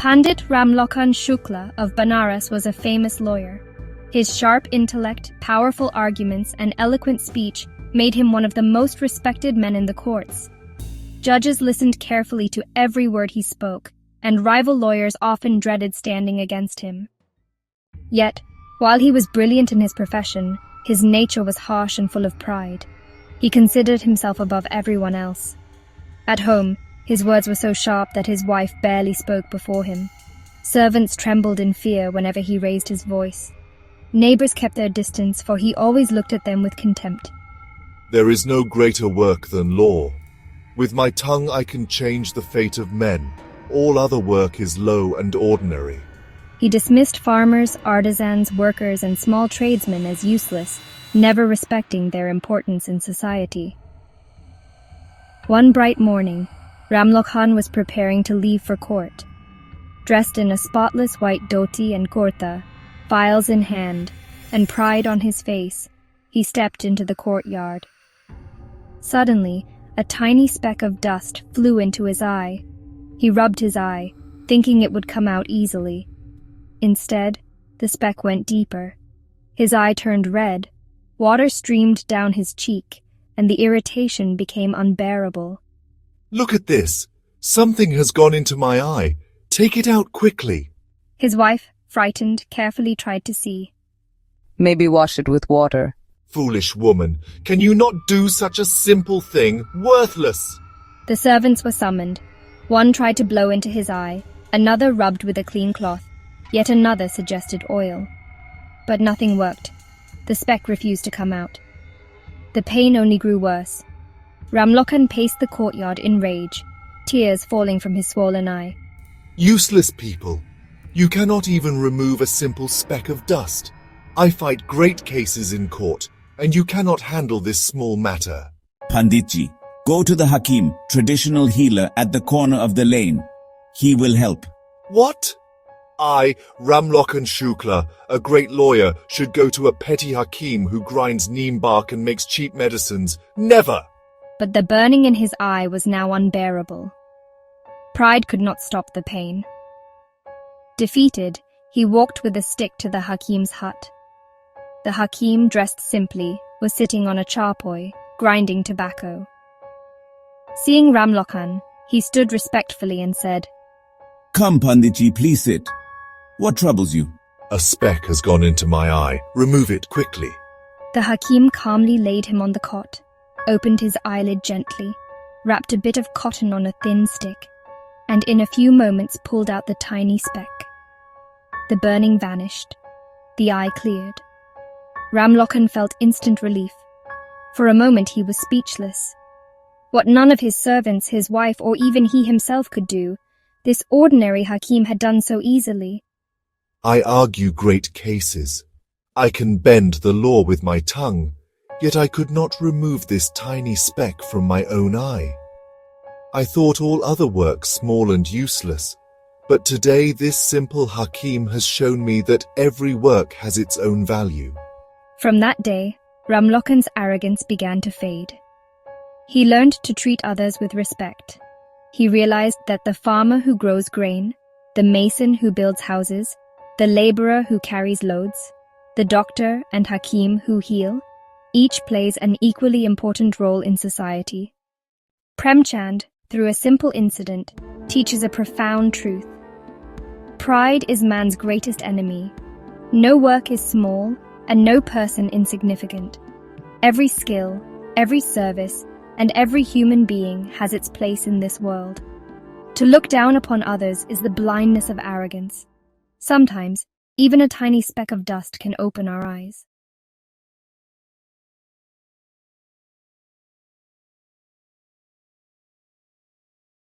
Pandit Ramlokhan Shukla of Banaras was a famous lawyer. His sharp intellect, powerful arguments, and eloquent speech made him one of the most respected men in the courts. Judges listened carefully to every word he spoke, and rival lawyers often dreaded standing against him. Yet, while he was brilliant in his profession, his nature was harsh and full of pride. He considered himself above everyone else. At home, his words were so sharp that his wife barely spoke before him. Servants trembled in fear whenever he raised his voice. Neighbors kept their distance, for he always looked at them with contempt. There is no greater work than law. With my tongue I can change the fate of men. All other work is low and ordinary. He dismissed farmers, artisans, workers, and small tradesmen as useless, never respecting their importance in society. One bright morning, Ramlokhan was preparing to leave for court. Dressed in a spotless white dhoti and kurta, files in hand, and pride on his face, he stepped into the courtyard. Suddenly, a tiny speck of dust flew into his eye. He rubbed his eye, thinking it would come out easily. Instead, the speck went deeper. His eye turned red, water streamed down his cheek, and the irritation became unbearable. Look at this! Something has gone into my eye. Take it out quickly. His wife, frightened, carefully tried to see. Maybe wash it with water. Foolish woman, can you not do such a simple thing? Worthless! The servants were summoned. One tried to blow into his eye, another rubbed with a clean cloth, yet another suggested oil. But nothing worked. The speck refused to come out. The pain only grew worse. Ramlokhan paced the courtyard in rage, tears falling from his swollen eye. Useless people! You cannot even remove a simple speck of dust. I fight great cases in court, and you cannot handle this small matter. Panditji, go to the Hakim, traditional healer at the corner of the lane. He will help. What? I, Ramlokhan Shukla, a great lawyer, should go to a petty Hakim who grinds neem bark and makes cheap medicines? Never! But the burning in his eye was now unbearable. Pride could not stop the pain. Defeated, he walked with a stick to the Hakim's hut. The Hakim, dressed simply, was sitting on a charpoy, grinding tobacco. Seeing Ramlokhan, he stood respectfully and said, Come, Panditji, please sit. What troubles you? A speck has gone into my eye. Remove it quickly. The Hakim calmly laid him on the cot, opened his eyelid gently, wrapped a bit of cotton on a thin stick, and in a few moments pulled out the tiny speck. The burning vanished. The eye cleared. Ramlokhan felt instant relief. For a moment he was speechless. What none of his servants, his wife, or even he himself could do, this ordinary Hakim had done so easily. I argue great cases. I can bend the law with my tongue, yet I could not remove this tiny speck from my own eye. I thought all other work small and useless, but today this simple Hakim has shown me that every work has its own value. From that day, Ramlokhan's arrogance began to fade. He learned to treat others with respect. He realized that the farmer who grows grain, the mason who builds houses, the laborer who carries loads, the doctor and Hakim who heal, each plays an equally important role in society. Premchand, through a simple incident, teaches a profound truth. Pride is man's greatest enemy. No work is small, and no person insignificant. Every skill, every service, and every human being has its place in this world. To look down upon others is the blindness of arrogance. Sometimes, even a tiny speck of dust can open our eyes.